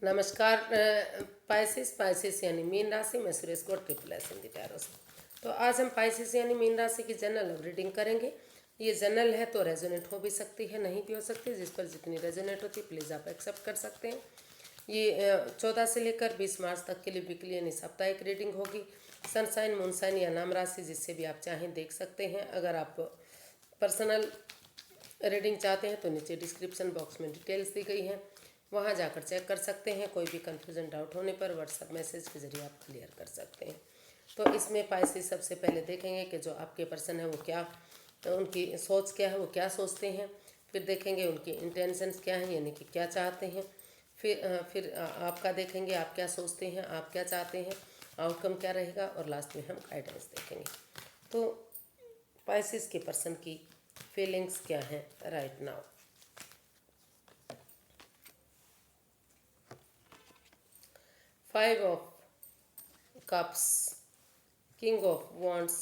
नमस्कार पाइसेस यानी मीन राशि में Suresh Gaur triple S Hindi tarot से। तो आज हम पाइसेस यानी मीन राशि की जनरल रीडिंग करेंगे। ये जनरल है तो रेजोनेट हो भी सकती है, नहीं भी हो सकती। जिस पर जितनी रेजोनेट होती है प्लीज़ आप एक्सेप्ट कर सकते हैं। ये 14 से लेकर 20 मार्च तक के लिए वीकली यानी साप्ताहिक रीडिंग होगी। सनसाइन, मूनसाइन या नाम राशि जिससे भी आप चाहें देख सकते हैं। अगर आप पर्सनल रीडिंग चाहते हैं तो नीचे डिस्क्रिप्शन बॉक्स में डिटेल्स दी गई हैं, वहाँ जाकर चेक कर सकते हैं। कोई भी कन्फ्यूजन डाउट होने पर व्हाट्सएप मैसेज के जरिए आप क्लियर कर सकते हैं। तो इसमें पाइसेस सबसे पहले देखेंगे कि जो आपके पर्सन है वो क्या, उनकी सोच क्या है, वो क्या सोचते हैं। फिर देखेंगे उनकी इंटेंशंस क्या हैं, यानी कि क्या चाहते हैं। फिर आपका देखेंगे आप क्या सोचते हैं, आप क्या चाहते हैं, आउटकम क्या रहेगा, और लास्ट में हम गाइडेंस देखेंगे। तो पाइसेस के पर्सन की फीलिंग्स क्या हैं right now. 5 of cups, king of wands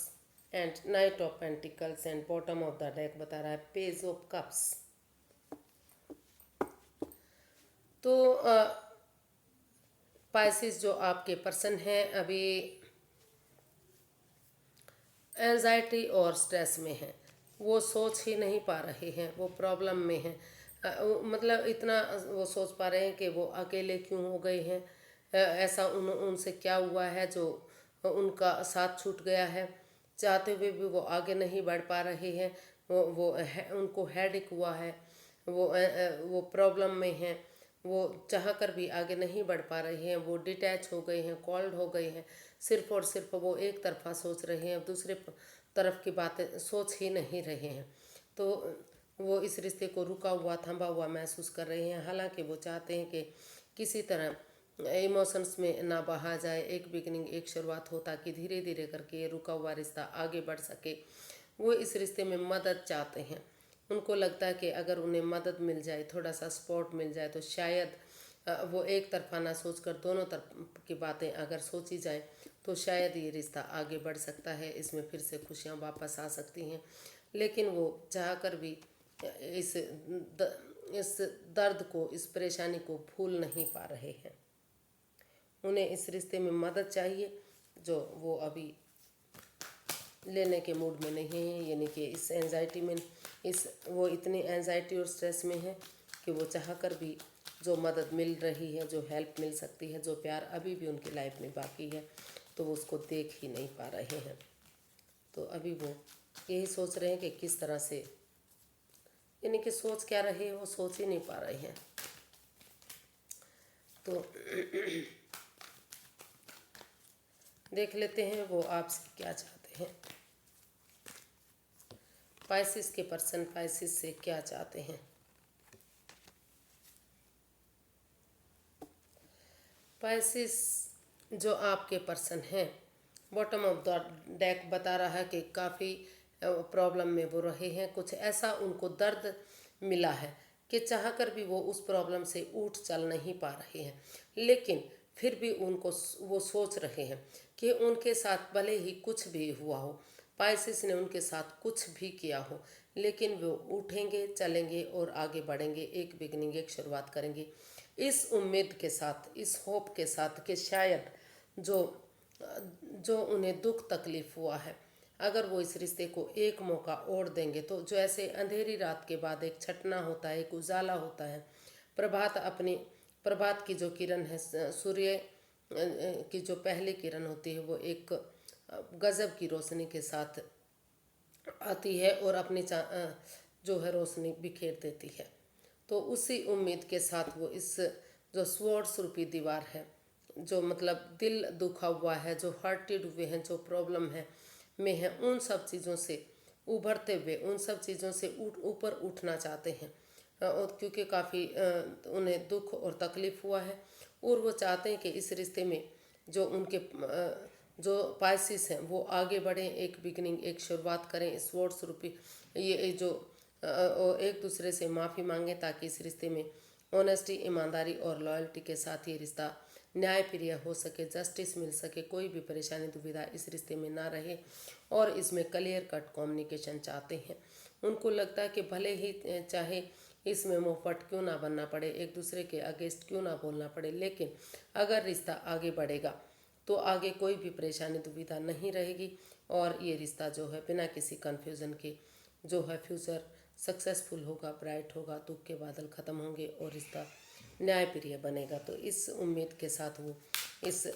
and night of pentacles and bottom of the deck बता रहा है पेज ऑफ कप्स। तो पाइसेस जो आपके पर्सन हैं अभी एंजाइटी और स्ट्रेस में हैं। वो सोच ही नहीं पा रहे हैं, वो प्रॉब्लम में हैं। मतलब इतना वो सोच पा रहे हैं कि वो अकेले क्यों हो गए हैं, ऐसा उनसे क्या हुआ है जो उनका साथ छूट गया है। चाहते हुए भी वो आगे नहीं बढ़ पा रहे हैं। उनको हेडेक हुआ है, वो प्रॉब्लम में हैं। वो चाह कर भी आगे नहीं बढ़ पा रहे हैं। वो डिटैच हो गए हैं, कॉल्ड हो गए हैं। सिर्फ और सिर्फ वो एक तरफा सोच रहे हैं, दूसरे तरफ की बातें सोच ही नहीं रहे हैं। तो वो इस रिश्ते को रुका हुआ, थमा हुआ महसूस कर रहे हैं। हालांकि वो चाहते हैं कि किसी तरह इमोशंस में ना बहा जाए, एक बिगनिंग, एक शुरुआत हो, ताकि धीरे धीरे करके ये रुका हुआ रिश्ता आगे बढ़ सके। वो इस रिश्ते में मदद चाहते हैं। उनको लगता है कि अगर उन्हें मदद मिल जाए, थोड़ा सा सपोर्ट मिल जाए, तो शायद वो एक तरफा ना सोचकर दोनों तरफ की बातें अगर सोची जाए तो शायद ये रिश्ता आगे बढ़ सकता है। इसमें फिर से खुशियाँ वापस आ सकती हैं। लेकिन वो चाहकर भी इस इस दर्द को, इस परेशानी को भूल नहीं पा रहे हैं। उन्हें इस रिश्ते में मदद चाहिए जो वो अभी लेने के मूड में नहीं है। यानी कि इस एंजाइटी में, इस वो इतनी एंजाइटी और स्ट्रेस में है कि वो चाह कर भी जो मदद मिल रही है, जो हेल्प मिल सकती है, जो प्यार अभी भी उनकी लाइफ में बाकी है, तो वो उसको देख ही नहीं पा रहे हैं। तो अभी वो यही सोच रहे हैं कि किस तरह से, यानी कि सोच क्या रहे वो सोच ही नहीं पा रहे हैं। तो देख लेते हैं वो आपसे क्या चाहते हैं। पाइसेस के पर्सन पाइसेस से क्या चाहते हैं। पाइसेस जो आपके पर्सन हैं, बॉटम ऑफ द डेक बता रहा है कि काफ़ी प्रॉब्लम में वो रहे हैं। कुछ ऐसा उनको दर्द मिला है कि चाह कर भी वो उस प्रॉब्लम से उठ चल नहीं पा रहे हैं। लेकिन फिर भी उनको वो सोच रहे हैं कि उनके साथ भले ही कुछ भी हुआ हो, पाइसेस ने उनके साथ कुछ भी किया हो, लेकिन वो उठेंगे, चलेंगे और आगे बढ़ेंगे, एक बिगनिंग, एक शुरुआत करेंगे, इस उम्मीद के साथ, इस होप के साथ कि शायद जो जो उन्हें दुख तकलीफ हुआ है, अगर वो इस रिश्ते को एक मौका और देंगे तो जो ऐसे अंधेरी रात के बाद एक छटना होता है, एक उजाला होता है, प्रभात की जो किरण है, सूर्य की जो पहली किरण होती है, वो एक गजब की रोशनी के साथ आती है और अपनी जो है रोशनी बिखेर देती है। तो उसी उम्मीद के साथ वो इस जो स्वॉर्ड्स रूपी दीवार है, जो मतलब दिल दुखा हुआ है, जो हर्टेड हुए हैं, जो प्रॉब्लम है में है, उन सब चीज़ों से उभरते हुए, उन सब चीज़ों से ऊपर उठना चाहते हैं। और क्योंकि काफ़ी उन्हें दुख और तकलीफ़ हुआ है, और वो चाहते हैं कि इस रिश्ते में जो उनके जो पाइसेस हैं वो आगे बढ़ें, एक बिगनिंग, एक शुरुआत करें। इस वर्ड्स रूपी ये जो एक दूसरे से माफ़ी मांगे, ताकि इस रिश्ते में ऑनेस्टी, ईमानदारी और लॉयल्टी के साथ ये रिश्ता न्यायप्रिय हो सके, जस्टिस मिल सके, कोई भी परेशानी दुविधा इस रिश्ते में ना रहे। और इसमें क्लियर कट कम्युनिकेशन चाहते हैं। उनको लगता है कि भले ही चाहे इसमें मुंहफट क्यों ना बनना पड़े, एक दूसरे के अगेंस्ट क्यों ना बोलना पड़े, लेकिन अगर रिश्ता आगे बढ़ेगा तो आगे कोई भी परेशानी दुविधा नहीं रहेगी और ये रिश्ता जो है बिना किसी कन्फ्यूज़न के जो है फ्यूचर सक्सेसफुल होगा, ब्राइट होगा, दुख के बादल ख़त्म होंगे और रिश्ता न्यायप्रिय बनेगा। तो इस उम्मीद के साथ वो इस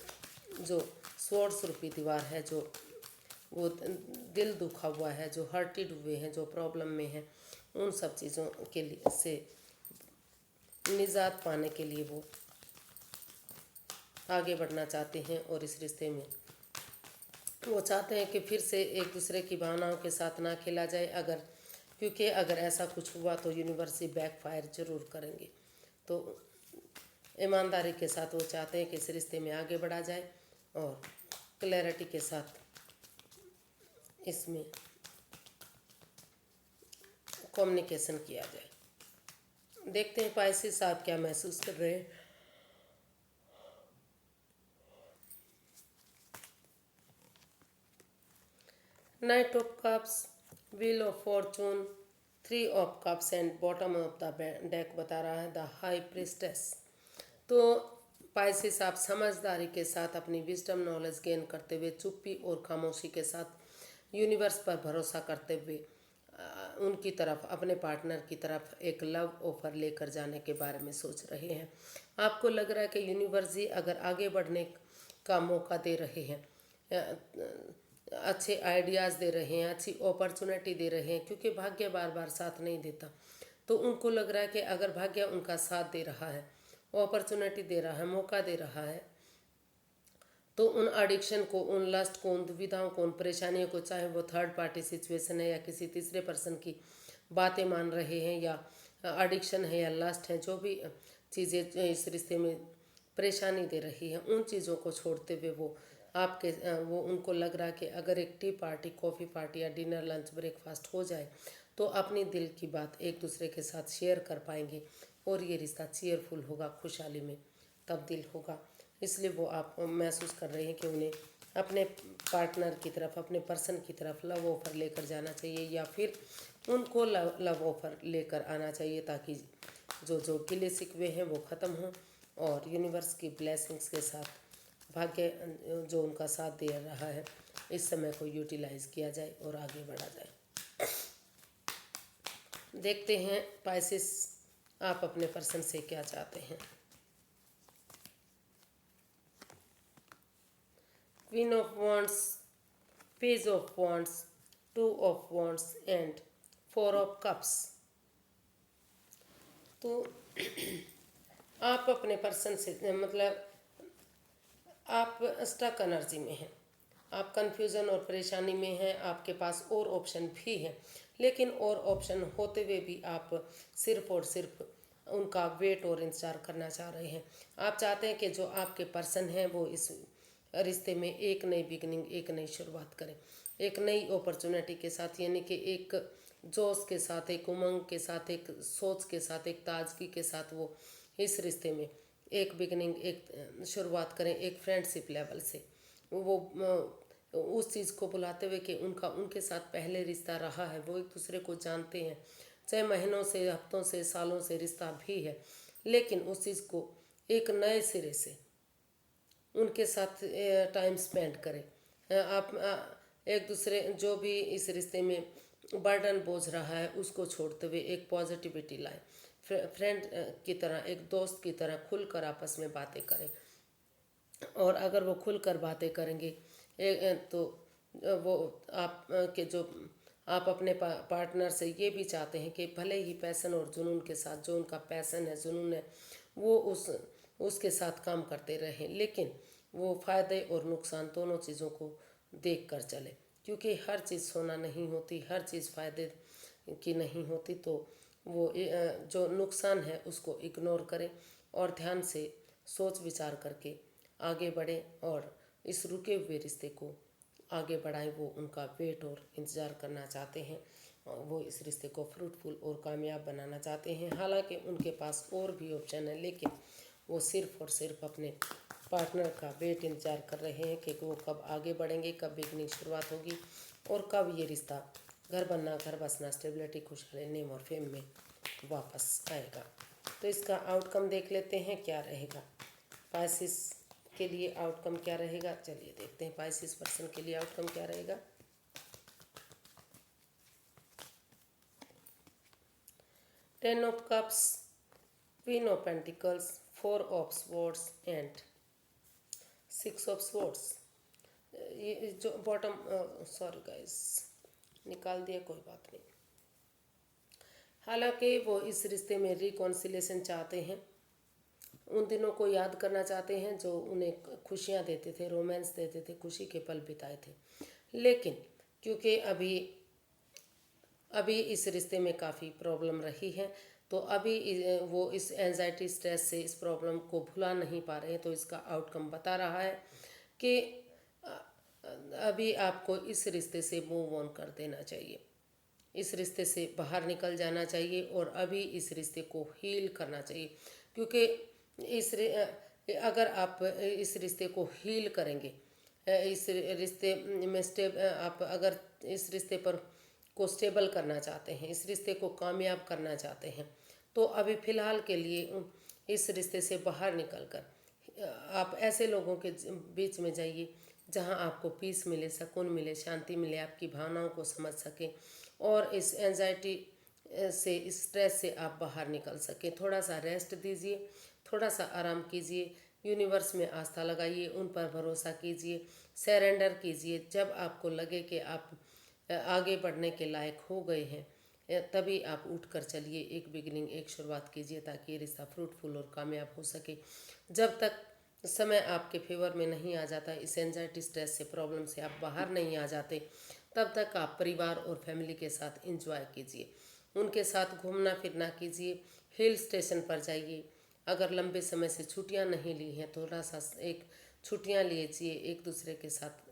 जो स्वॉर्ड्स रूपी दीवार है, जो वो दिल दुखा हुआ है, जो हर्टेड हुए हैं, जो प्रॉब्लम में है, उन सब चीज़ों के लिए से निजात पाने के लिए वो आगे बढ़ना चाहते हैं और इस रिश्ते में वो चाहते हैं कि फिर से एक दूसरे की भावनाओं के साथ ना खेला जाए, क्योंकि अगर ऐसा कुछ हुआ तो यूनिवर्स बैकफायर जरूर करेंगे। तो ईमानदारी के साथ वो चाहते हैं कि इस रिश्ते में आगे बढ़ा जाए और क्लैरिटी के साथ इसमें कम्युनिकेशन किया जाए। देखते हैं पाइसेस आप क्या महसूस कर रहे हैं। Night of cups, wheel of Fortune, 3 of cups and bottom of the deck बता रहा है द हाई प्रिस्टेस। तो पाइसेस आप समझदारी के साथ अपनी विजडम नॉलेज गेन करते हुए चुप्पी और खामोशी के साथ यूनिवर्स पर भरोसा करते हुए उनकी तरफ, अपने पार्टनर की तरफ एक लव ऑफर लेकर जाने के बारे में सोच रहे हैं। आपको लग रहा है कि यूनिवर्स जी अगर आगे बढ़ने का मौका दे रहे हैं, अच्छे आइडियाज़ दे रहे हैं, अच्छी अपॉर्चुनिटी दे रहे हैं, क्योंकि भाग्य बार बार साथ नहीं देता। तो उनको लग रहा है कि अगर भाग्य उनका साथ दे रहा है, अपॉर्चुनिटी दे रहा है, मौका दे रहा है, तो उन एडिक्शन को, उन लस्ट को, उन दुविधाओं को, उन परेशानियों को, चाहे वो थर्ड पार्टी सिचुएशन है या किसी तीसरे पर्सन की बातें मान रहे हैं या एडिक्शन है या लस्ट है, जो भी चीज़ें इस रिश्ते में परेशानी दे रही हैं, उन चीज़ों को छोड़ते हुए वो उनको लग रहा है कि अगर एक टी पार्टी, कॉफ़ी पार्टी या डिनर, लंच, ब्रेकफास्ट हो जाए तो अपनी दिल की बात एक दूसरे के साथ शेयर कर पाएंगे और ये रिश्ता चीयरफुल होगा, खुशहाली में तब्दील होगा। इसलिए वो आप महसूस कर रहे हैं कि उन्हें अपने पार्टनर की तरफ, अपने पर्सन की तरफ लव ऑफर लेकर जाना चाहिए या फिर उनको लव ऑफर लेकर आना चाहिए, ताकि जो जो गिले शिकवे हैं वो ख़त्म हों और यूनिवर्स की ब्लेसिंग्स के साथ भाग्य जो उनका साथ दे रहा है, इस समय को यूटिलाइज किया जाए और आगे बढ़ा जाए। देखते हैं पाइसेस आप अपने पर्सन से क्या चाहते हैं। Queen of wands, page of wands, 2 of wands and 4 of cups. तो आप अपने पर्सन से, मतलब आप स्टक एनर्जी में हैं, आप कंफ्यूजन और परेशानी में हैं, आपके पास और ऑप्शन भी हैं, लेकिन और ऑप्शन होते हुए भी आप सिर्फ और सिर्फ उनका वेट और इंतज़ार करना चाह रहे हैं। आप चाहते हैं कि जो आपके पर्सन हैं वो इस रिश्ते में एक नई बिगनिंग, एक नई शुरुआत करें, एक नई अपॉर्चुनिटी के साथ, यानी कि एक जोश के साथ, एक उमंग के साथ, एक सोच के साथ, एक ताजगी के साथ वो इस रिश्ते में एक बिगनिंग, एक शुरुआत करें, एक फ्रेंडशिप लेवल से। वो उस चीज़ को बुलाते हुए कि उनके साथ पहले रिश्ता रहा है, वो एक दूसरे को जानते हैं, चाहे महीनों से, हफ्तों से, सालों से रिश्ता भी है, लेकिन उस चीज़ को एक नए सिरे से उनके साथ टाइम स्पेंड करें। एक दूसरे जो भी इस रिश्ते में बर्डन बोझ रहा है उसको छोड़ते हुए एक पॉजिटिविटी लाएं, फ्रेंड की तरह, एक दोस्त की तरह खुलकर आपस में बातें करें। और अगर वो खुलकर बातें करेंगे तो वो आप के जो आप अपने पार्टनर से ये भी चाहते हैं कि भले ही पैसन और जुनून के साथ, जो उनका पैसन है, जुनून है, वो उसके साथ काम करते रहें, लेकिन वो फ़ायदे और नुकसान दोनों चीज़ों को देख कर चले, क्योंकि हर चीज़ सोना नहीं होती, हर चीज़ फ़ायदे की नहीं होती। तो वो जो नुकसान है उसको इग्नोर करें और ध्यान से सोच विचार करके आगे बढ़ें और इस रुके हुए रिश्ते को आगे बढ़ाएं। वो उनका वेट और इंतज़ार करना चाहते हैं और वो इस रिश्ते को फ्रूटफुल और कामयाब बनाना चाहते हैं। हालांकि उनके पास और भी ऑप्शन है, लेकिन वो सिर्फ और सिर्फ अपने पार्टनर का वेट इंतज़ार कर रहे हैं कि वो कब आगे बढ़ेंगे, कब बिगनिंग शुरुआत होगी और कब ये रिश्ता घर बनना, घर बसना, स्टेबिलिटी, खुशहाली, नेम और फेम में वापस आएगा। तो इसका आउटकम देख लेते हैं क्या रहेगा। पाइसिस के लिए आउटकम क्या रहेगा, चलिए देखते हैं पाइसिस पर्सन के लिए आउटकम क्या रहेगा। 10 of cups, queen of pentacles, 4 of swords and 6 of swords. ये जो बॉटम, सॉरी गाइस, निकाल दिया, कोई बात नहीं। हालांकि वो इस रिश्ते में रिकॉन्सिलेशन चाहते हैं, उन दिनों को याद करना चाहते हैं जो उन्हें खुशियाँ देते थे, रोमांस देते थे, खुशी के पल बिताए थे। लेकिन क्योंकि अभी अभी इस रिश्ते में काफ़ी प्रॉब्लम रही है, तो अभी वो इस एंजाइटी स्ट्रेस से इस प्रॉब्लम को भुला नहीं पा रहे हैं। तो इसका आउटकम बता रहा है कि अभी आपको इस रिश्ते से मूव ऑन कर देना चाहिए, इस रिश्ते से बाहर निकल जाना चाहिए और अभी इस रिश्ते को हील करना चाहिए। क्योंकि अगर आप इस रिश्ते को हील करेंगे, इस रिश्ते में आप अगर इस रिश्ते पर को स्टेबल करना चाहते हैं, इस रिश्ते को कामयाब करना चाहते हैं, तो अभी फ़िलहाल के लिए इस रिश्ते से बाहर निकलकर आप ऐसे लोगों के बीच में जाइए जहां आपको पीस मिले, सुकून मिले, शांति मिले, आपकी भावनाओं को समझ सकें और इस एंजाइटी से, इस स्ट्रेस से आप बाहर निकल सकें। थोड़ा सा रेस्ट दीजिए, थोड़ा सा आराम कीजिए, यूनिवर्स में आस्था लगाइए, उन पर भरोसा कीजिए, सरेंडर कीजिए। जब आपको लगे कि आप आगे बढ़ने के लायक हो गए हैं, तभी आप उठ कर चलिए, एक बिगिनिंग, एक शुरुआत कीजिए ताकि ये रिश्ता फ्रूटफुल और कामयाब हो सके। जब तक समय आपके फेवर में नहीं आ जाता, इस एंजाइटी स्ट्रेस से, प्रॉब्लम से आप बाहर नहीं आ जाते, तब तक आप परिवार और फैमिली के साथ एंजॉय कीजिए, उनके साथ घूमना फिरना कीजिए, हिल स्टेशन पर जाइए। अगर लंबे समय से छुट्टियां नहीं ली हैं, थोड़ा सा एक छुट्टियां लीजिए, एक दूसरे के साथ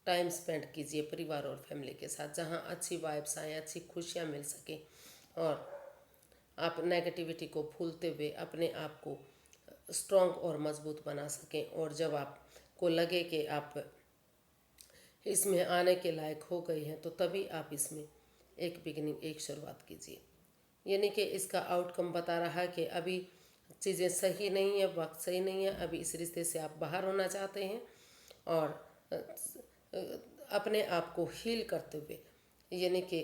टाइम स्पेंड कीजिए, परिवार और फैमिली के साथ, जहां अच्छी वाइब्स आएँ, अच्छी खुशियां मिल सकें और आप नेगेटिविटी को भूलते हुए अपने आप को स्ट्रॉन्ग और मजबूत बना सकें। और जब आपको लगे कि आप इसमें आने के लायक हो गए हैं, तो तभी आप इसमें एक बिगिनिंग, एक शुरुआत कीजिए। यानी कि इसका आउटकम बता रहा है कि अभी चीज़ें सही नहीं है, वक्त सही नहीं है, अभी इस रिश्ते से आप बाहर होना चाहते हैं और अपने आप को हील करते हुए, यानी कि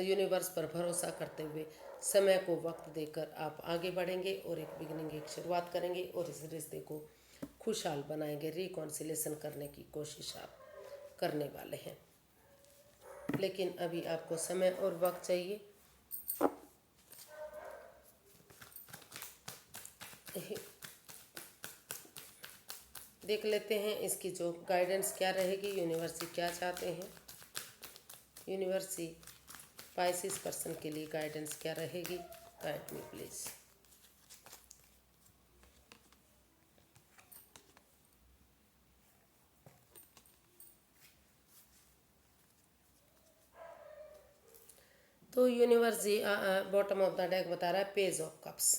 यूनिवर्स पर भरोसा करते हुए, समय को वक्त देकर आप आगे बढ़ेंगे और एक बिगिनिंग, एक शुरुआत करेंगे और इस रिश्ते को खुशहाल बनाएंगे। रिकॉन्सिलेशन करने की कोशिश आप करने वाले हैं, लेकिन अभी आपको समय और वक्त चाहिए। देख लेते हैं इसकी जो गाइडेंस क्या रहेगी, यूनिवर्स क्या चाहते हैं। यूनिवर्स पाइसिस पर्सन के लिए गाइडेंस क्या रहेगी, गाइड मी प्लीज़। तो universe bottom of the deck बता रहा है पेज ऑफ कप्स।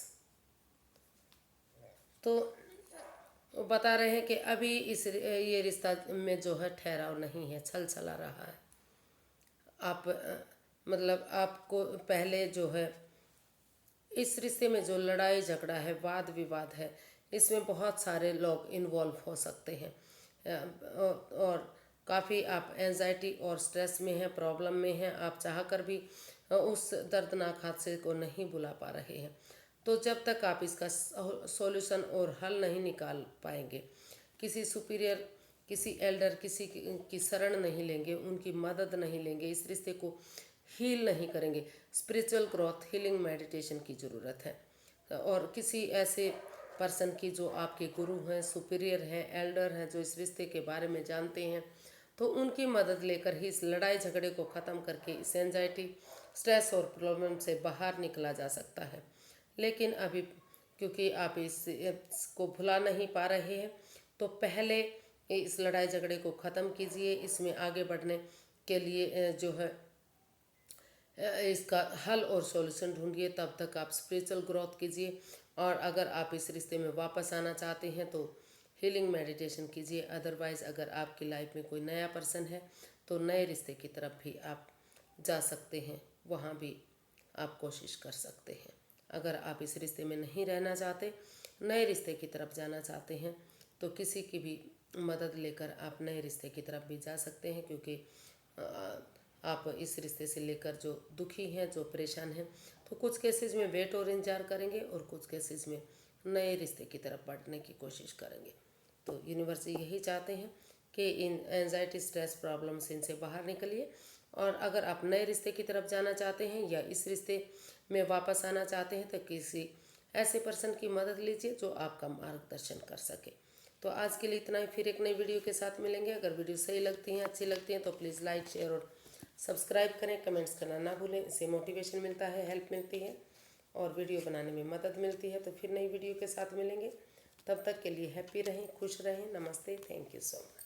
तो वो बता रहे हैं कि अभी ये रिश्ता में जो है ठहराव नहीं है, छल चला रहा है। आप मतलब आपको पहले जो है इस रिश्ते में जो लड़ाई झगड़ा है, वाद विवाद है, इसमें बहुत सारे लोग इन्वॉल्व हो सकते हैं और काफ़ी आप एंजाइटी और स्ट्रेस में हैं, प्रॉब्लम में हैं, आप चाह कर भी उस दर्दनाक हादसे को नहीं बुला पा रहे हैं। तो जब तक आप इसका सॉल्यूशन और हल नहीं निकाल पाएंगे, किसी सुपीरियर, किसी एल्डर, किसी की शरण नहीं लेंगे, उनकी मदद नहीं लेंगे, इस रिश्ते को हील नहीं करेंगे, स्पिरिचुअल ग्रोथ, हीलिंग, मेडिटेशन की ज़रूरत है। और किसी ऐसे पर्सन की जो आपके गुरु हैं, सुपीरियर हैं, एल्डर हैं, जो इस रिश्ते के बारे में जानते हैं, तो उनकी मदद लेकर ही इस लड़ाई झगड़े को ख़त्म करके इस एंजाइटी, स्ट्रेस और प्रॉब्लम से बाहर निकला जा सकता है। लेकिन अभी क्योंकि आप इसको भुला नहीं पा रहे हैं, तो पहले इस लड़ाई झगड़े को ख़त्म कीजिए। इसमें आगे बढ़ने के लिए जो है इसका हल और सॉल्यूशन ढूंढिए। तब तक आप स्पिरिचुअल ग्रोथ कीजिए और अगर आप इस रिश्ते में वापस आना चाहते हैं तो हीलिंग मेडिटेशन कीजिए। अदरवाइज़ अगर आपकी लाइफ में कोई नया पर्सन है तो नए रिश्ते की तरफ भी आप जा सकते हैं, वहाँ भी आप कोशिश कर सकते हैं। अगर आप इस रिश्ते में नहीं रहना चाहते, नए रिश्ते की तरफ जाना चाहते हैं, तो किसी की भी मदद लेकर आप नए रिश्ते की तरफ भी जा सकते हैं, क्योंकि आप इस रिश्ते से लेकर जो दुखी हैं, जो परेशान हैं, तो कुछ केसेस में वेट और इंतजार करेंगे और कुछ केसेस में नए रिश्ते की तरफ बढ़ने की कोशिश करेंगे। तो यूनिवर्स यही चाहते हैं कि इन एंजाइटी, स्ट्रेस, प्रॉब्लम से इनसे बाहर निकलिए। और अगर आप नए रिश्ते की तरफ जाना चाहते हैं या इस रिश्ते में वापस आना चाहते हैं, तो किसी ऐसे पर्सन की मदद लीजिए जो आपका मार्गदर्शन कर सके। तो आज के लिए इतना ही, फिर एक नई वीडियो के साथ मिलेंगे। अगर वीडियो सही लगती हैं, अच्छी लगती हैं, तो प्लीज़ लाइक, शेयर और सब्सक्राइब करें। कमेंट्स करना ना भूलें, इससे मोटिवेशन मिलता है, हेल्प मिलती है और वीडियो बनाने में मदद मिलती है। तो फिर नई वीडियो के साथ मिलेंगे, तब तक के लिए हैप्पी रहें, खुश रहें। नमस्ते, थैंक यू सो मच।